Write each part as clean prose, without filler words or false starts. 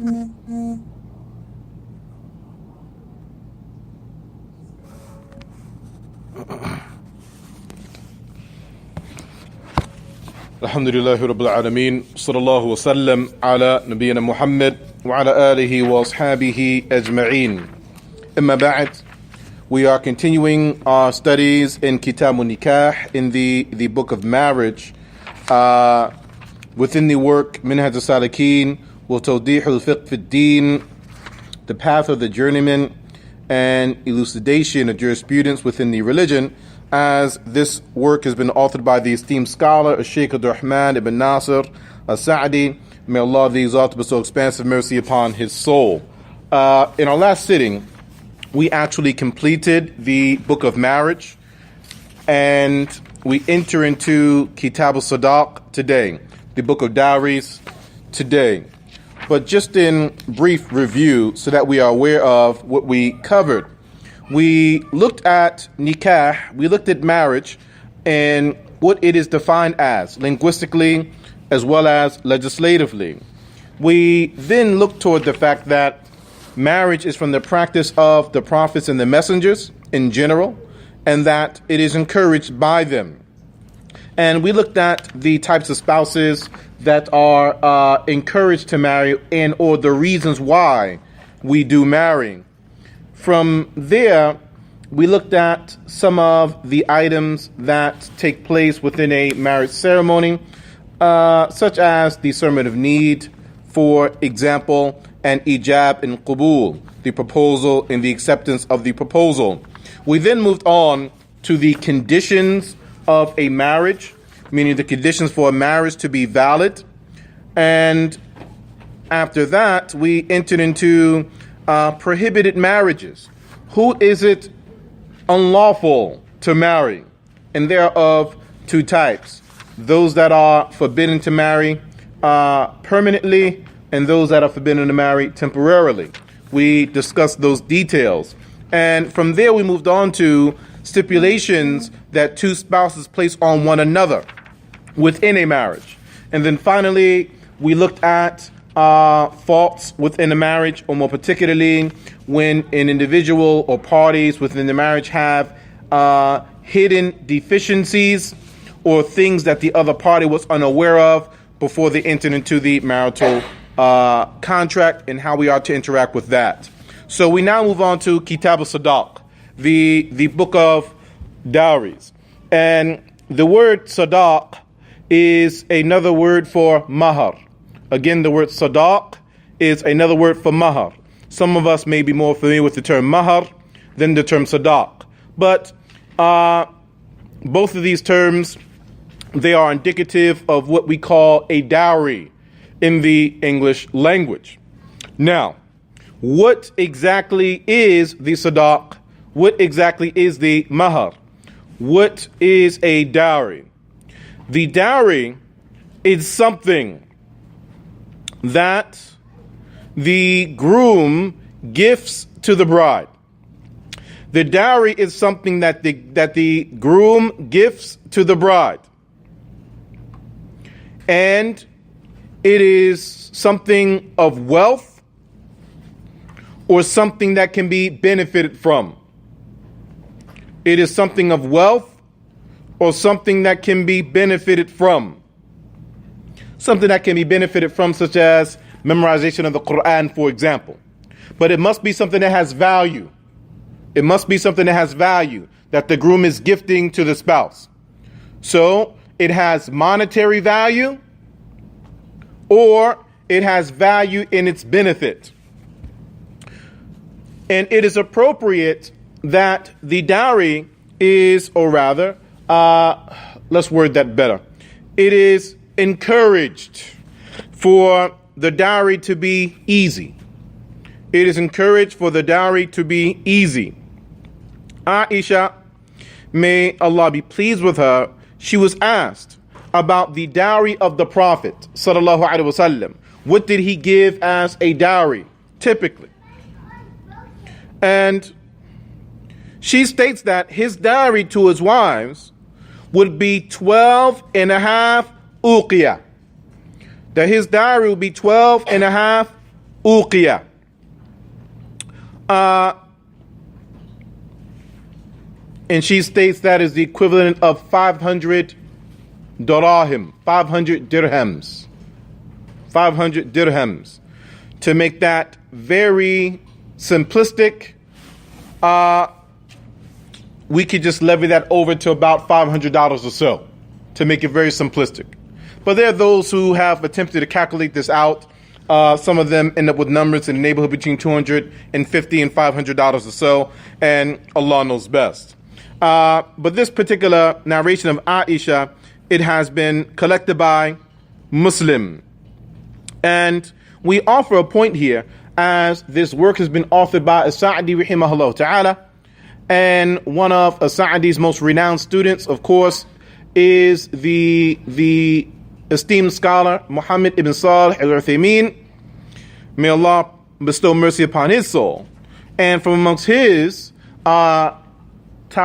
Alhamdulillahi Rabbil Alameen. Sallallahu wa sallam ala Nabiyyina Muhammad wa ala alihi wa ashabihi ajma'een. Amma ba'd. We are continuing our studies in Kitabun Nikah, in the book of marriage, within the work Minhaj al-Salikin wa Tawdih al-Fiqh fi ad-Din, the path of the journeyman and elucidation of jurisprudence within the religion, as this work has been authored by the esteemed scholar Sheikh Abdurrahman ibn Nasir al-Sa'di. May Allah the exalted bestow expansive mercy upon his soul. In our last sitting, we actually completed the book of marriage, and we enter into Kitab al-Sadaq today, the book of dowries today. But just in brief review, so that we are aware of what we covered, we looked at nikah, we looked at marriage and what it is defined as linguistically as well as legislatively. We then looked toward the fact that marriage is from the practice of the prophets and the messengers in general, and that it is encouraged by them. And we looked at the types of spouses that are encouraged to marry and or the reasons why we do marry. From there, we looked at some of the items that take place within a marriage ceremony, such as the sermon of need, for example, and ijab and qubul, the proposal and the acceptance of the proposal. We then moved on to the conditions of a marriage, meaning the conditions for a marriage to be valid. And after that, we entered into prohibited marriages. Who is it unlawful to marry? And they are of two types: those that are forbidden to marry permanently, and those that are forbidden to marry temporarily. We discussed those details, and from there we moved on to stipulations that two spouses place on one another within a marriage. And then finally we looked at faults within a marriage, or more particularly when an individual or parties within the marriage have hidden deficiencies or things that the other party was unaware of before they entered into the marital contract, and how we are to interact with that. So we now move on to Kitab al-Sadaq, the book of dowries. And the word sadaq is another word for mahar. Again, the word sadaq is another word for mahar. Some of us may be more familiar with the term mahar than the term sadaq. But both of these terms, they are indicative of what we call a dowry in the English language. Now, what exactly is the sadaq? What exactly is the mahar? What is a dowry? The dowry is something that the groom gifts to the bride. The dowry is something that the groom gifts to the bride. And it is something of wealth or something that can be benefited from. It is something of wealth or something that can be benefited from. Something that can be benefited from, such as memorization of the Quran, for example. But it must be something that has value. It must be something that has value that the groom is gifting to the spouse. So it has monetary value, or it has value in its benefit. And it is appropriate that the dowry is, or rather, let's word that better. It is encouraged for the dowry to be easy. It is encouraged for the dowry to be easy. Aisha, may Allah be pleased with her, she was asked about the dowry of the Prophet sallallahu alaihi wasallam. What did he give as a dowry typically? And she states that his dowry to his wives would be 12 and a half uqiyah. That his dowry would be 12 and a half uqiyah. And she states that is the equivalent of 500 darahim, 500 dirhams. 500 dirhams. To make that very simplistic, we could just levy that over to about $500 or so, to make it very simplistic. But there are those who have attempted to calculate this out. Some of them end up with numbers in the neighborhood between $250 and $500 or so, and Allah knows best. But this particular narration of Aisha, it has been collected by Muslim. And we offer a point here, as this work has been authored by As-Sa'di rahimahullah ta'ala, and one of As-Sa'di's most renowned students, of course, is the esteemed scholar Muhammad ibn Salih al-Uthaymeen. May Allah bestow mercy upon his soul. And from amongst his top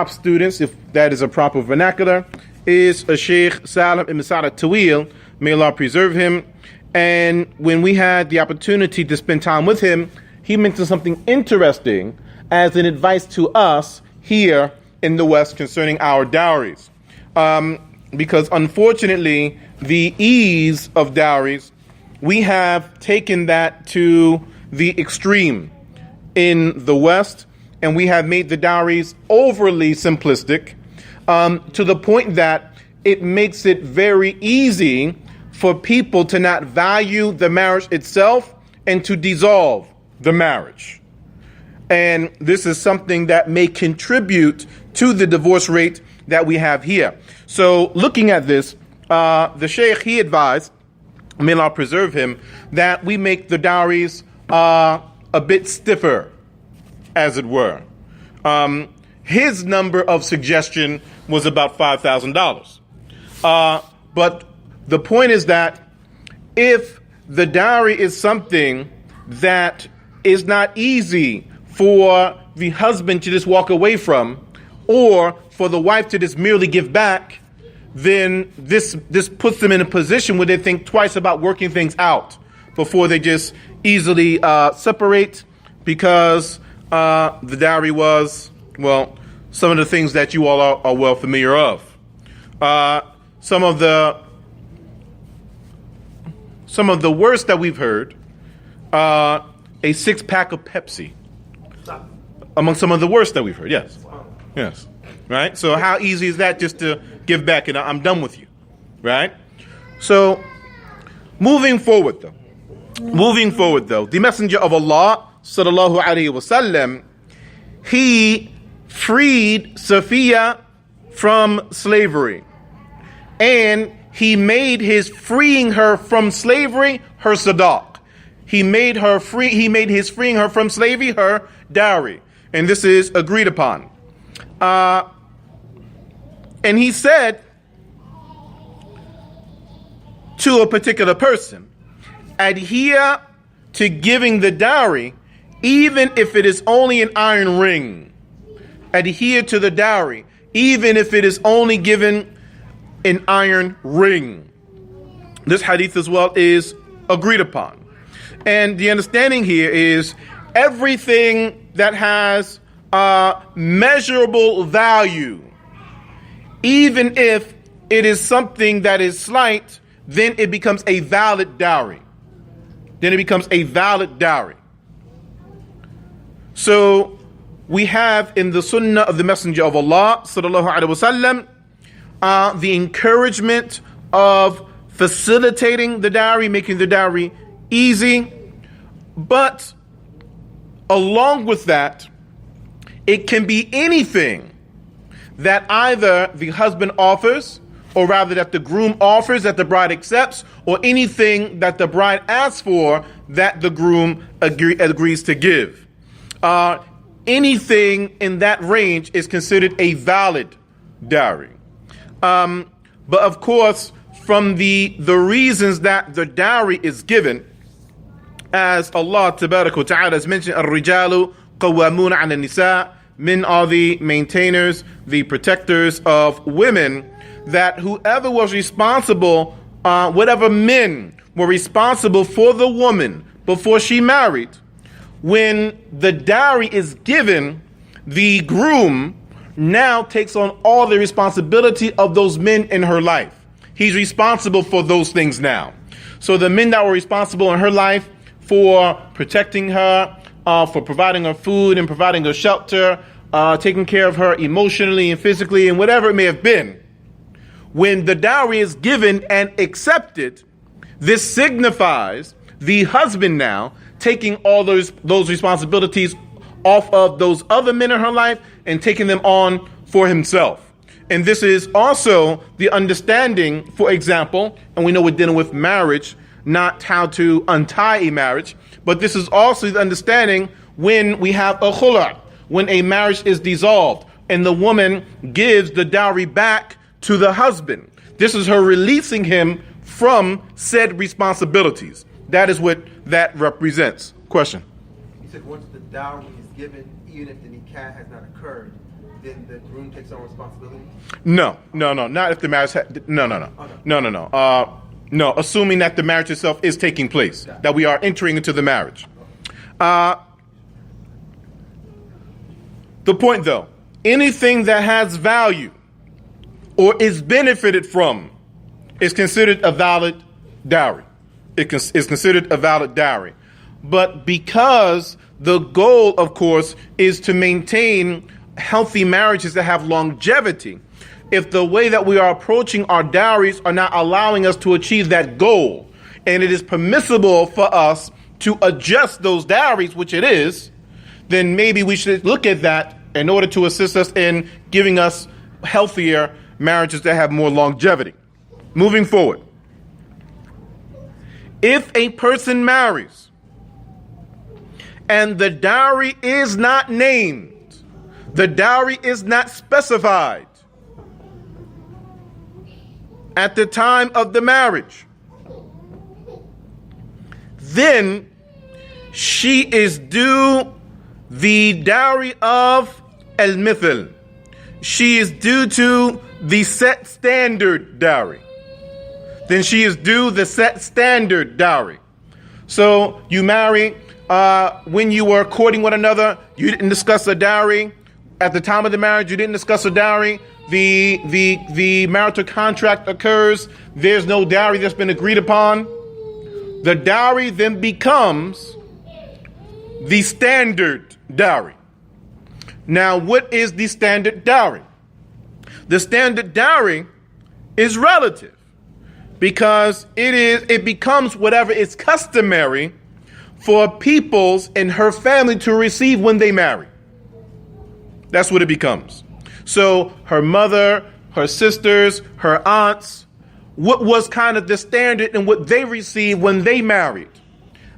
students, if that is a proper vernacular, is a Sheikh Salim ibn Sa'd al-Tawil. May Allah preserve him. And when we had the opportunity to spend time with him, he mentioned something interesting as an advice to us here in the West concerning our dowries. Because unfortunately, the ease of dowries, we have taken that to the extreme in the West, and we have made the dowries overly simplistic, to the point that it makes it very easy for people to not value the marriage itself and to dissolve the marriage. And this is something that may contribute to the divorce rate that we have here. So looking at this, the Sheikh, he advised, may Allah preserve him, that we make the dowries a bit stiffer, as it were. His number of suggestion was about $5,000. But the point is that if the dowry is something that is not easy for the husband to just walk away from, or for the wife to just merely give back, then this puts them in a position where they think twice about working things out before they just easily separate, because the dowry was, well, some of the things that you all are well familiar of. Some of the worst that we've heard, a 6-pack of Pepsi, among some of the worst that we've heard. Yes, yes, right. So how easy is that, just to give back and I'm done with you, right? So moving forward though, the Messenger of Allah sallallahu alaihi wasallam, he freed Safiya from slavery, and he made his freeing her from slavery her sadaq. He made his freeing her from slavery her dowry, and this is agreed upon. And he said to a particular person, adhere to giving the dowry, even if it is only an iron ring. Adhere to the dowry, even if it is only given an iron ring. This hadith as well is agreed upon. And the understanding here is everything that has measurable value, even if it is something that is slight, then it becomes a valid dowry. So we have in the sunnah of the Messenger of Allah sallallahu alaihi wasallam the encouragement of facilitating the dowry, making the dowry easy. But along with that, it can be anything that either the husband offers, or rather that the groom offers, that the bride accepts, or anything that the bride asks for that the groom agrees to give. Anything in that range is considered a valid dowry. But of course, from the reasons that the dowry is given, as Allah Tabarak wa Ta'ala has mentioned, R.E.D.A. qawwamuna 'ala an-nisa, men are the maintainers, the protectors of women, that whoever was responsible, whatever men were responsible for the woman before she married, when the dowry is given, the groom now takes on all the responsibility of those men in her life. He's responsible for those things now. So the men that were responsible in her life for protecting her, for providing her food and providing her shelter, taking care of her emotionally and physically and whatever it may have been, when the dowry is given and accepted, this signifies the husband now taking all those responsibilities off of those other men in her life and taking them on for himself. And this is also the understanding, for example, and we know we're dealing with marriage, not how to untie a marriage, but this is also the understanding when we have a khula, when a marriage is dissolved and the woman gives the dowry back to the husband. This is her releasing him from said responsibilities. That is what that represents. Question? You said once the dowry is given, even if the nikah has not occurred, then the groom takes on responsibility? No, not if the marriage no, assuming that the marriage itself is taking place, that we are entering into the marriage. The point though, anything that has value or is benefited from is considered a valid dowry. Is considered a valid dowry. But because the goal, of course, is to maintain healthy marriages that have longevity, if the way that we are approaching our dowries are not allowing us to achieve that goal, and it is permissible for us to adjust those dowries, which it is, then maybe we should look at that in order to assist us in giving us healthier marriages that have more longevity. Moving forward. If a person marries and the dowry is not named, the dowry is not specified at the time of the marriage, then she is due the dowry of al-mithal. She is due to the set standard dowry. Then she is due the set standard dowry. So you marry, when you were courting one another, you didn't discuss a dowry. At the time of the marriage, you didn't discuss a dowry. The marital contract occurs. There's no dowry that's been agreed upon. The dowry then becomes the standard dowry. Now, what is the standard dowry? The standard dowry is relative, because it becomes whatever is customary for peoples in her family to receive when they marry. That's what it becomes. So her mother, her sisters, her aunts, what was kind of the standard and what they received when they married,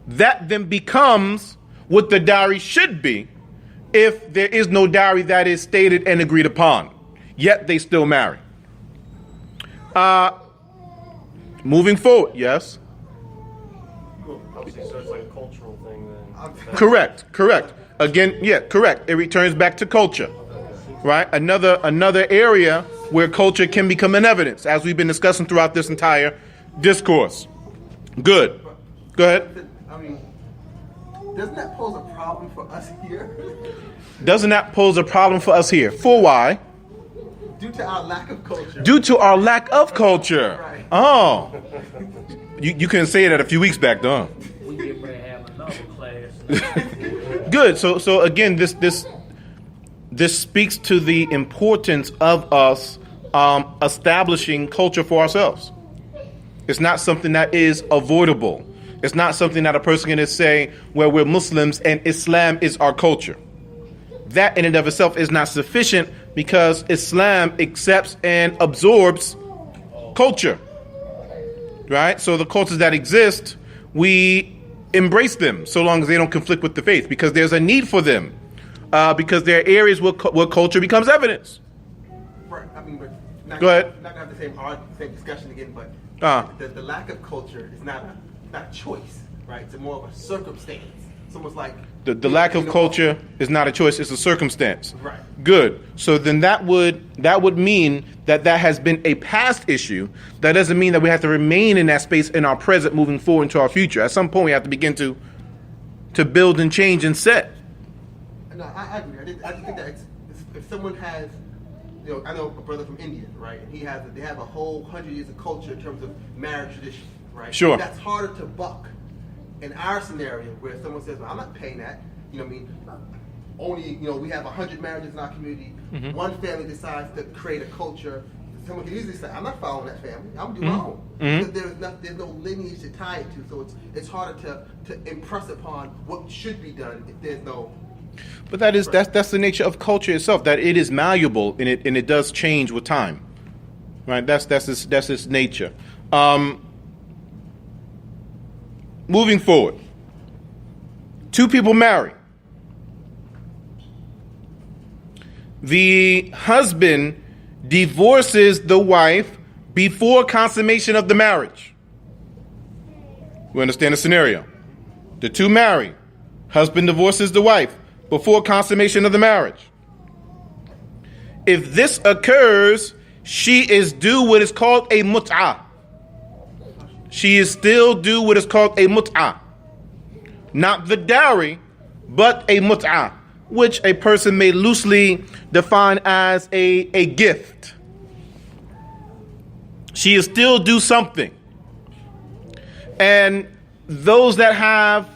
that then becomes what the dowry should be if there is no dowry that is stated and agreed upon, yet they still marry. Moving forward, yes? Obviously, so it's like a cultural thing then. Correct. Again, yeah, correct. It returns back to culture, right? Another area where culture can become an evidence, as we've been discussing throughout this entire discourse. Good. Go ahead. I mean, doesn't that pose a problem for us here? Doesn't that pose a problem for us here? For why? Due to our lack of culture. Due to our lack of culture. Right. Oh. You couldn't say that a few weeks back, though. We get ready to have another class. Good. So again, this speaks to the importance of us establishing culture for ourselves. It's not something that is avoidable. It's not something that a person can just say, well, we're Muslims and Islam is our culture. That in and of itself is not sufficient, because Islam accepts and absorbs culture, right? So the cultures that exist, we embrace them so long as they don't conflict with the faith, because there's a need for them, because there are areas where culture becomes evidence. Right. I mean, but Go ahead. Not gonna have the same discussion again, but the lack of culture is not a choice, right? It's more of a circumstance. It's almost like the lack of culture is not a choice; it's a circumstance. Right. Good. So then that would mean that has been a past issue. That doesn't mean that we have to remain in that space in our present, moving forward into our future. At some point, we have to begin to to build and change and set. No, I agree. I just think that if someone has, I know a brother from India, right? And they have a whole 100 years of culture in terms of marriage tradition, right? Sure. That's harder to buck in our scenario where someone says, well, I'm not paying that. You know what I mean? Only, we have 100 marriages in our community. Mm-hmm. One family decides to create a culture. Someone can easily say, I'm not following that family. I'm doing my own. Mm-hmm. Because there's no lineage to tie it to. So it's harder to impress upon what should be done if there's no. But that's the nature of culture itself. That it is malleable and it does change with time, right? That's its nature. Moving forward, two people marry. The husband divorces the wife before consummation of the marriage. We understand the scenario. The two marry. Husband divorces the wife before consummation of the marriage. If this occurs, she is due what is called a mut'ah. She is still due what is called a mut'ah. Not the dowry, but a mut'ah, which a person may loosely define as a gift. She is still due something. And those that have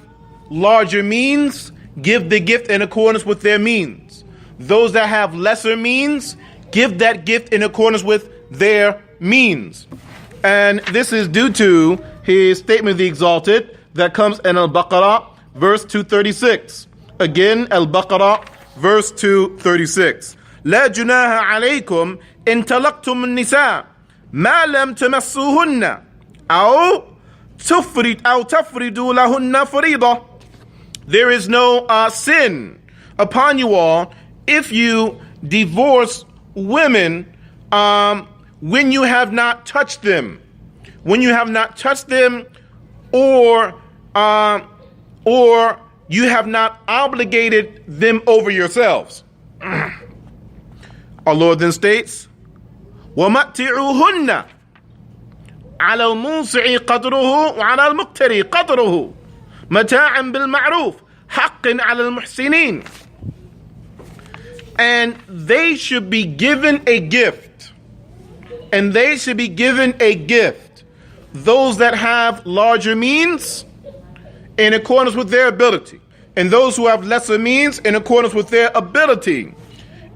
larger means give the gift in accordance with their means. Those that have lesser means give that gift in accordance with their means. And this is due to his statement of the Exalted that comes in Al-Baqarah, verse 236. Again, Al-Baqarah, verse 236. لا جناح عليكم إن طلقتم النساء ما لم تمسوهن أو تفردوا لهن فريضة. There is no sin upon you all if you divorce women when you have not touched them. When you have not touched them or you have not obligated them over yourselves. Our Lord then states, وَمَتِّعُوهُنَّ عَلَى الْمُنْسِعِ قَدْرُهُ وَعَلَى الْمُقْتَرِ قَدْرُهُ مَتَاعًا بِالْمَعْرُوفِ حَقًّا عَلَى الْمُحْسِنِينَ. And they should be given a gift. And they should be given a gift. Those that have larger means in accordance with their ability. And those who have lesser means in accordance with their ability.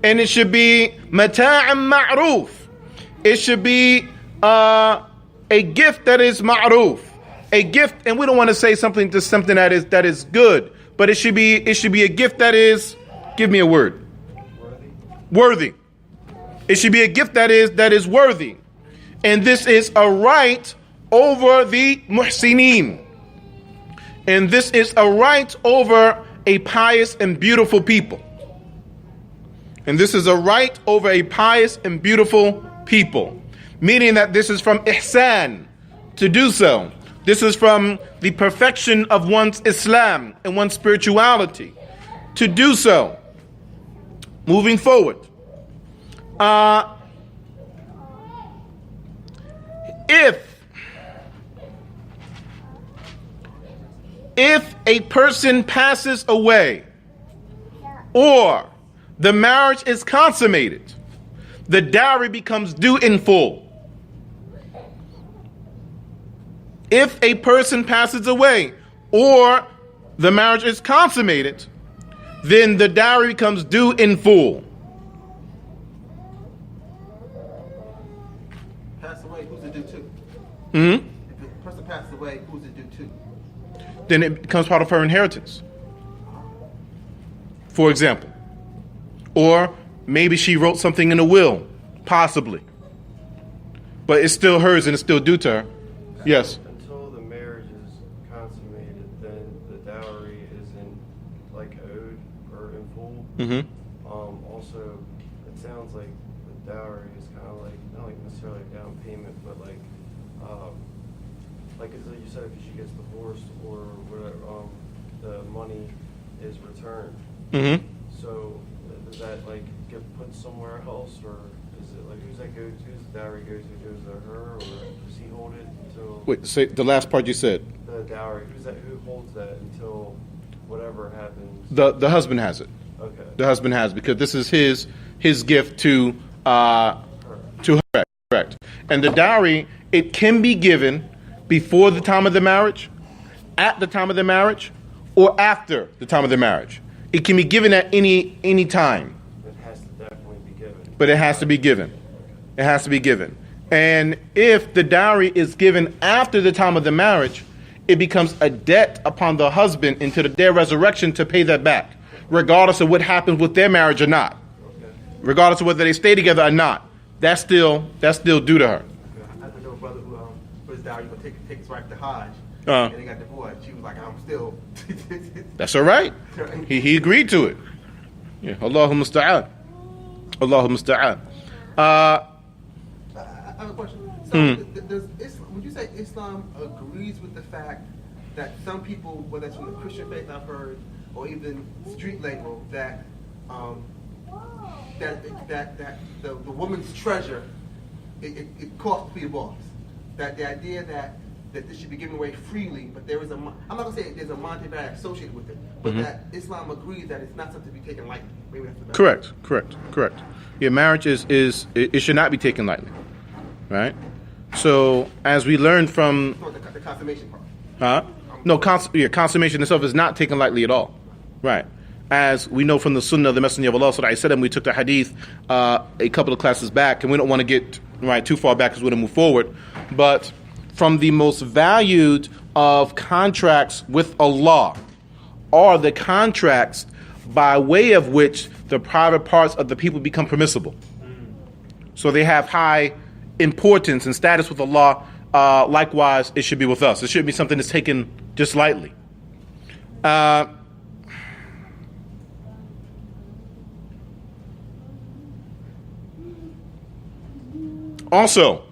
And it should be mata'an ma'roof. It should be a gift that is ma'roof. A gift, and we don't want to say something that is good, but it should be a gift that is, give me a word. Worthy. It should be a gift that is worthy. And this is a right over the muhsineen. And this is a right over a pious and beautiful people. And this is a right over a pious and beautiful people. Meaning that this is from ihsan to do so. This is from the perfection of one's Islam and one's spirituality to do so. Moving forward. If a person passes away or the marriage is consummated, the dowry becomes due in full. If a person passes away or the marriage is consummated, then the dowry becomes due in full. Pass away, who's it due to? Mm-hmm. If the person passes away, who's it due to? Then it becomes part of her inheritance. For example. Or maybe she wrote something in a will, possibly. But it's still hers and it's still due to her. Yes. Until the marriage is consummated, then the dowry isn't like owed or in full. Mm-hmm. Also, it sounds like the dowry is kind of like, not like necessarily a down payment, but like as you said, if she gets divorced or whatever, the money is returned. Mm-hmm. So does that like get put somewhere else, or is it like who's the dowry go to? Goes to her, or does he hold it until? Wait, say the last part you said. The dowry. Who holds that until whatever happens. The husband has it. Okay. The husband has, because this is his gift to her. Correct. And the dowry, it can be given before the time of the marriage, at the time of the marriage, or after the time of the marriage. It can be given at any time. It has to definitely be given. But it has to be given. It has to be given. And if the dowry is given after the time of the marriage, it becomes a debt upon the husband until their resurrection to pay that back, regardless of what happens with their marriage or not. Okay. Regardless of whether they stay together or not. That's still due to her. I know a brother who was dowry, but take his wife to Hajj, Uh-huh. and they got divorced. She was like, I'm still. That's all right. He agreed to it. Yeah. Allahumma musta'an. Allahumma musta'an. I have a question. So, does Islam, would you say Islam agrees with the fact that some people, whether it's from the Christian faith I've heard, or even street label, that the woman's treasure, it costs to be a boss. That the idea that this should be given away freely, but there is I'm not gonna say there's a monetary value associated with it, but that Islam agrees that it's not something to be taken lightly. Maybe that's the best. Correct. Yeah, marriage is it should not be taken lightly, right? So as we learned from The consummation part. no, consummation itself is not taken lightly at all, right? As we know from the Sunnah of the Messenger of Allah Sallallahu Alaihi Wasallam, we took the hadith a couple of classes back, and we don't want to get too far back because we want to move forward. But from the most valued of contracts with Allah are the contracts by way of which the private parts of the people become permissible. So they have high importance and status with Allah. Likewise, it should be with us. It shouldn't be something that's taken just lightly. Also,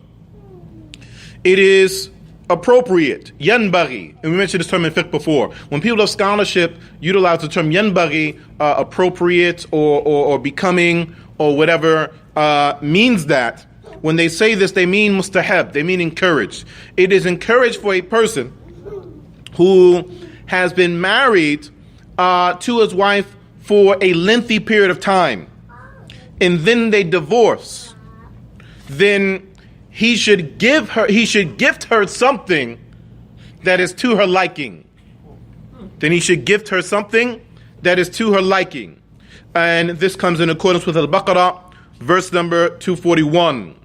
it is appropriate, yanbaghi, and we mentioned this term in fiqh before. When people of scholarship utilize the term yanbaghi, appropriate or becoming or whatever, means that when they say this, they mean mustahab, they mean encouraged. It is encouraged for a person who has been married to his wife for a lengthy period of time, and then they divorce. Then he should gift her something that is to her liking. Then he should gift her something that is to her liking. And this comes in accordance with Al-Baqarah, verse number 241.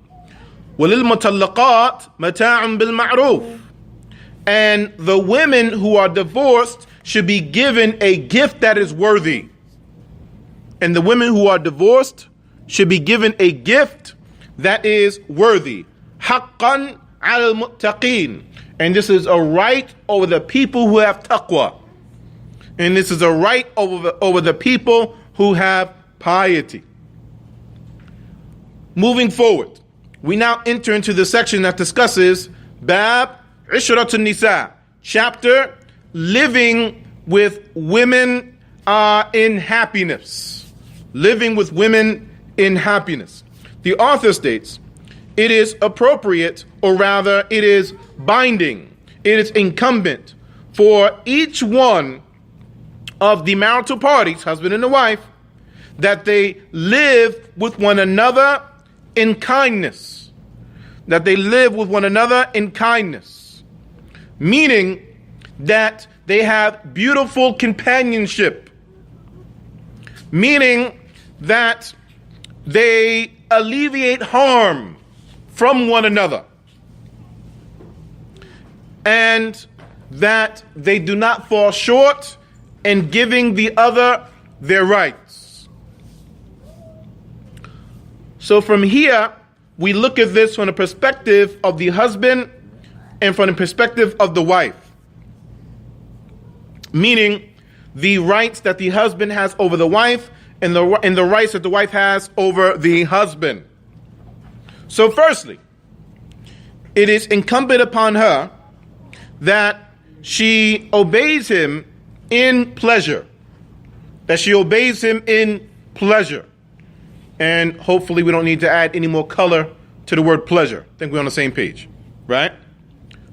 وَلِلْمُطَلَّقَاتِ مَتَاعٌ بِالْمَعْرُوفِ. And the women who are divorced should be given a gift that is worthy. And the women who are divorced should be given a gift that is worthy. حَقًّا عَلَى الْمُتَّقِينَ. And this is a right over the people who have taqwa. And this is a right over the people who have piety. Moving forward, we now enter into the section that discusses Bab Ishratun Nisa, chapter living with women in happiness. Living with women in happiness. The author states, it is appropriate, or rather, it is binding, it is incumbent for each one of the marital parties, husband and the wife, that they live with one another in kindness. That they live with one another in kindness. Meaning that they have beautiful companionship. Meaning that they alleviate harm from one another. And that they do not fall short in giving the other their rights. So from here, we look at this from the perspective of the husband and from the perspective of the wife. Meaning the rights that the husband has over the wife and the rights that the wife has over the husband. So firstly, it is incumbent upon her that she obeys him in pleasure. That she obeys him in pleasure. And hopefully we don't need to add any more color to the word pleasure. I think we're on the same page. Right?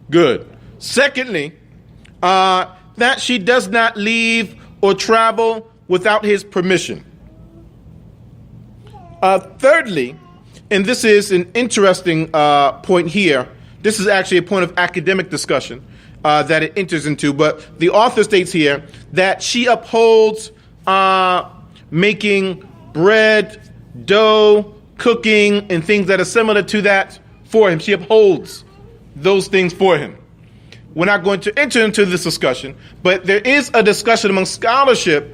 Good. Secondly, that she does not leave or travel without his permission. Thirdly, and this is an interesting point here, this is actually a point of academic discussion that it enters into, but the author states here that she upholds making bread, dough, cooking, and things that are similar to that for him. She upholds those things for him. We're not going to enter into this discussion, but there is a discussion among scholarship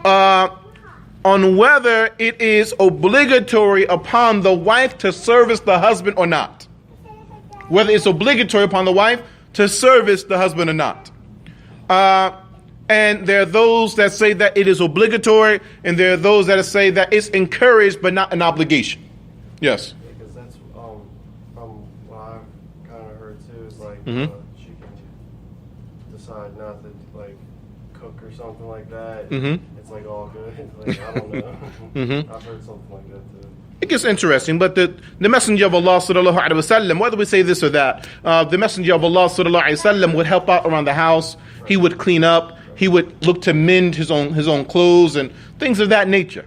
on whether it is obligatory upon the wife to service the husband or not. Whether it's obligatory upon the wife to service the husband or not. And there are those that say that it is obligatory, and there are those that say that it's encouraged but not an obligation. Yes? Because that's from what I've kind of heard too, is like she can decide not to like cook or something like that. It's like all good. Like, I don't know. I've heard something like that too. It gets interesting, but the Messenger of Allah sallallahu alaihi wasallam, whether we say this or that, the Messenger of Allah sallallahu alaihi wasallam would help out around the house. He would clean up. He would look to mend his own clothes and things of that nature.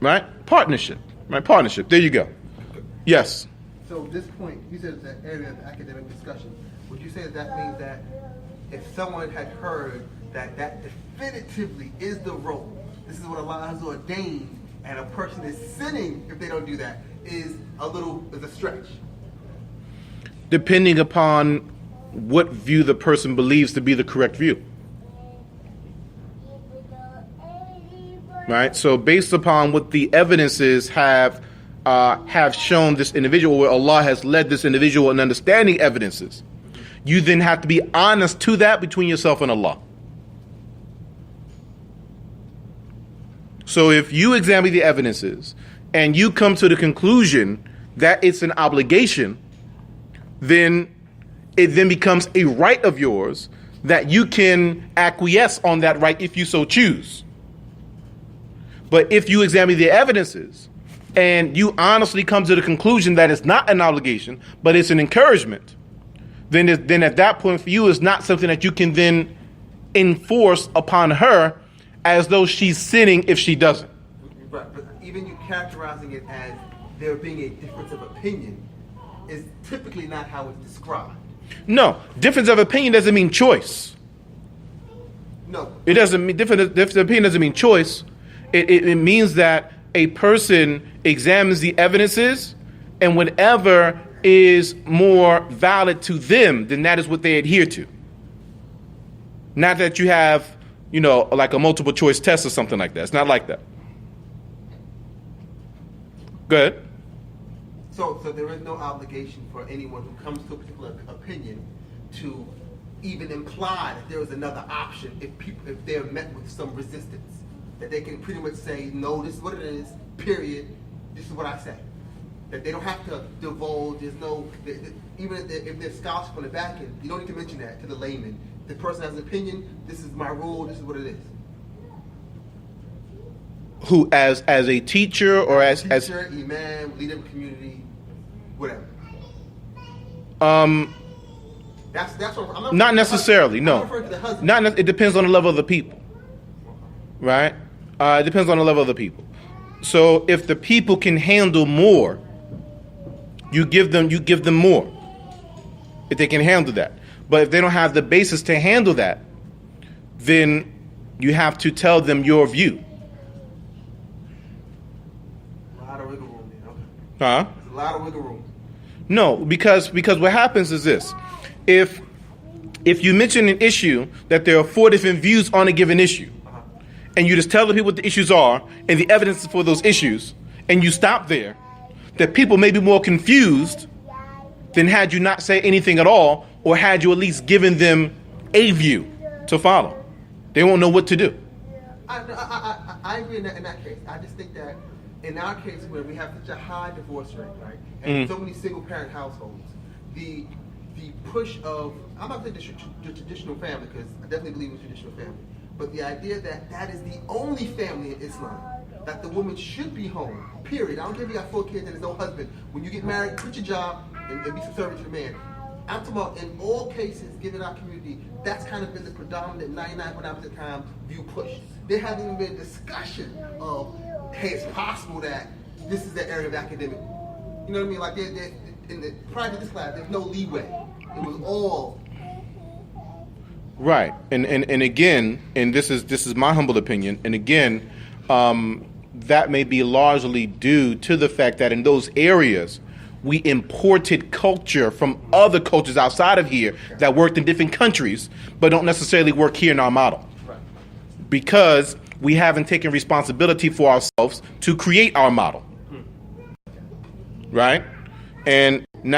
Right? Partnership. Right? Partnership. There you go. Yes. So this point, you said it's an area of academic discussion. Would you say that means that if someone had heard that definitively is the role, this is what Allah has ordained, and a person is sinning if they don't do that, is a stretch? Depending upon what view the person believes to be the correct view. Right? So based upon what the evidences have shown this individual, where Allah has led this individual in understanding evidences, you then have to be honest to that between yourself and Allah. So if you examine the evidences and you come to the conclusion that it's an obligation, then it then becomes a right of yours that you can acquiesce on that right if you so choose. But if you examine the evidences and you honestly come to the conclusion that it's not an obligation, but it's an encouragement, then at that point for you, it's not something that you can then enforce upon her as though she's sinning if she doesn't. But even you characterizing it as there being a difference of opinion is typically not how it's described. No, difference of opinion doesn't mean choice. No. It doesn't mean difference of opinion doesn't mean choice. It means that a person examines the evidences, and whatever is more valid to them, then that is what they adhere to. Not that you have, like a multiple choice test or something like that. It's not like that. Good. So there is no obligation for anyone who comes to a particular opinion to even imply that there is another option if they're met with some resistance. That they can pretty much say, no, this is what it is, period, this is what I say. That they don't have to divulge, there's no, even if there's scholarship on the back end, you don't need to mention that to the layman. The person has an opinion, this is my rule, this is what it is. Who, as a teacher or as imam, leader of the community, whatever. That's what not necessarily, no. I'm referring to the husband. It depends on the level of the people. Right? It depends on the level of the people. So if the people can handle more, you give them more. If they can handle that. But if they don't have the basis to handle that, then you have to tell them your view. A lot of wiggle room there. Huh? There's a lot of wiggle room. No, because what happens is this. If you mention an issue that there are 4 different views on a given issue, and you just tell the people what the issues are and the evidence for those issues, and you stop there, that people may be more confused than had you not say anything at all, or had you at least given them a view to follow. They won't know what to do. I agree in that case. I just think that in our case where we have such a high divorce rate, right, and so many single parent households, the push of, I'm not saying the traditional family, because I definitely believe in traditional family, but the idea that is the only family in Islam, that the woman should be home, period. I don't care if you got 4 kids and there's no husband. When you get married, quit your job and be subservient to the man. I'm talking about in all cases, given our community, that's kind of been the predominant 99.9% of the time view push. There hasn't even been a discussion of, hey, it's possible that this is the area of academic. You know what I mean? Like in the prior to this class, there's no leeway. It was all right. And again, and this is my humble opinion. And again, that may be largely due to the fact that in those areas, we imported culture from other cultures outside of here that worked in different countries, but don't necessarily work here in our model. right. Because we haven't taken responsibility for ourselves to create our model. Right? And now